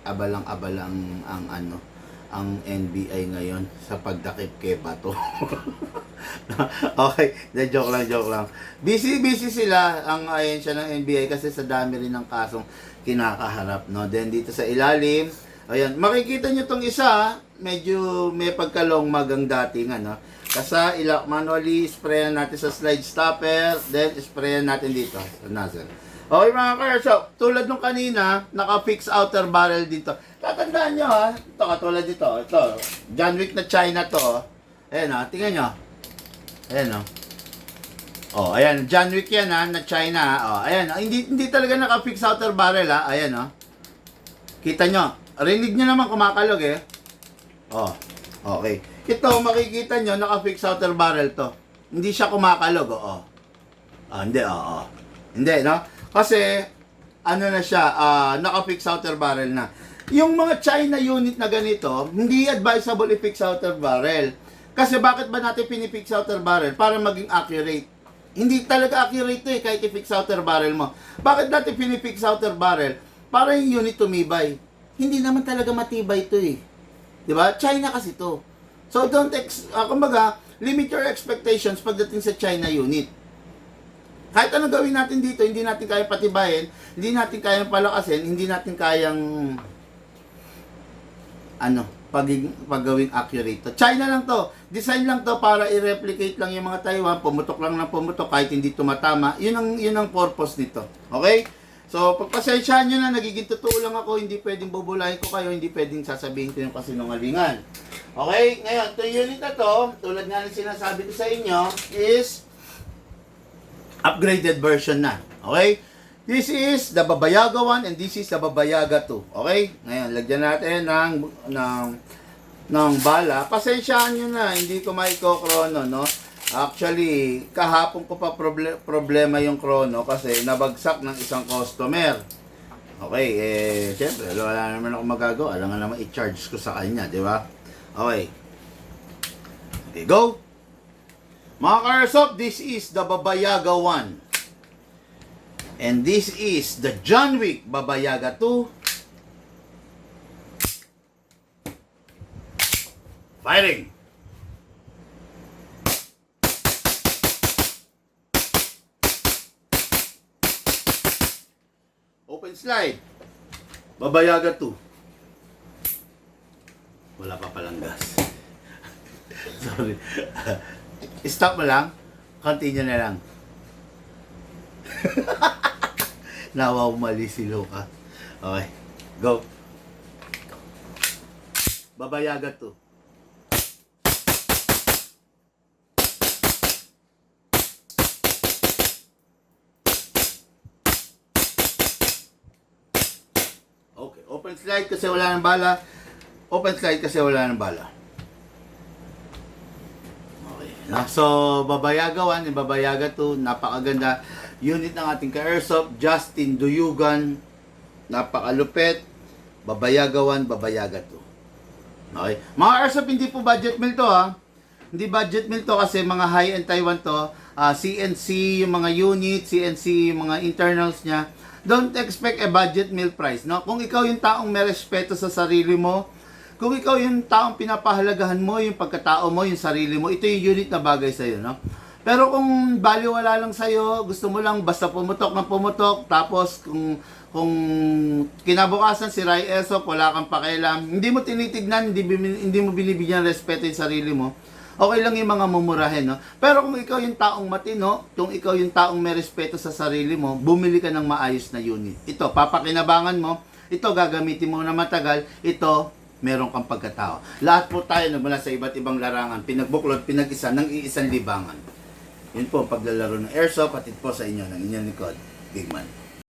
abalang-abalang ang NBI ngayon sa pagdakip kay Bato. Okay, joke lang. Busy sila ang ahensya ng NBI kasi sa dami rin ng kasong kinakaharap, no? Then dito sa ilalim, ayan, makikita nyo tong isa, medyo may pagkalong magang dating, ano? Kasi manually sprayan natin sa slide stopper, then sprayan natin dito sa nozzle. Okay mga kaya, so tulad nung kanina, naka-fix outer barrel dito. Tatandaan nyo ha, ito katulad dito, ito, John Wick na China to. Ayan ha, tingnan nyo. Ayan o. Oh, ayan, John Wick yan ha, na China ha. Oh, ayan, hindi talaga naka-fix outer barrel ha. Ayan o. Kita nyo, rinig nyo naman kumakalog eh. Oh, okay. Ito, makikita nyo, naka-fix outer barrel to. Hindi siya kumakalog, oo. Hindi, oo. Hindi, no? Kasi, ano na siya, naka-fix outer barrel na. Yung mga China unit na ganito, hindi advisable i-fix outer barrel. Kasi bakit ba natin pinipix outer barrel? Para maging accurate. Hindi talaga accurate to eh, kahit i-fix outer barrel mo. Bakit natin pinipix outer barrel? Para yung unit tumibay. Hindi naman talaga matibay to eh. Diba? China kasi to. So, kumbaga, limit your expectations pagdating sa China unit. Kahit anong gawin natin dito, hindi natin kaya patibayin, hindi natin kayang palakasin, hindi natin kayang paggawing accurate to. China lang to. Design lang to para i-replicate lang yung mga Taiwan, pumutok lang ng pumutok kahit hindi tumatama. Yun ang purpose nito. Okay? So, pagpasensyahan nyo na, nagiging totoo lang ako, hindi pwedeng bubulahin ko kayo, hindi pwedeng sasabihin ko yung kasinungalingan. Okay? Ngayon, itong unit na to, tulad nga ng sinasabi ko sa inyo, is upgraded version na. Okay? This is the Babayaga 1 and this is the Babayaga 2. Okay? Ngayon, lagyan natin ng bala. Pasensyahan nyo na, hindi ko maiko-chrono, no? Actually, kahapon ko pa problema yung chrono kasi nabagsak ng isang customer. Okay, syempre, wala naman ako magagawa. Alam nga naman i-charge ko sa kanya, di ba? Okay. Okay, go! Mga ka-airsoft, this is the Babayaga 1. And this is the John Wick Babayaga 2. Firing! Open slide. Babayaga 2. Wala pa palang gas. Sorry. Stop mo lang. Continue na lang. Nawawmali si Luca. Okay. Go. Babayaga 2. Okay. Open slide kasi wala ng bala. Open slide kasi wala ng bala. So, Babayaga 1 and Babayaga 2, napakaganda unit ng ating ka-airsoft, Justin Duyugan, napakalupit, Babayaga 1, Babayaga 2. Okay. Mga airsoft, hindi po budget meal to ha. Hindi budget meal to kasi mga high-end Taiwan to, CNC yung mga unit, CNC yung mga internals niya. Don't expect a budget meal price, no? Kung ikaw yung taong may respeto sa sarili mo, kung ikaw yung taong pinapahalagahan mo, yung pagkatao mo, yung sarili mo, ito yung unit na bagay sa'yo, no? Pero kung baliwala lang sa'yo, gusto mo lang basta pumutok ng pumutok, tapos kung kinabukasan si Rai Airsoft, wala kang pakialam, hindi mo tinitignan, hindi mo binibigyan respeto yung sarili mo, okay lang yung mga mumurahin, no? Pero kung ikaw yung taong matino, kung ikaw yung taong may respeto sa sarili mo, bumili ka ng maayos na unit. Ito, papakinabangan mo, ito gagamitin mo na matagal, ito meron kang pagkatao. Lahat po tayo nagmula sa iba't ibang larangan, pinagbuklod, pinag-isa ng iisang libangan. Yun po ang paglalaro ng airsoft, patid po sa inyo ng inyong likod, Big Man.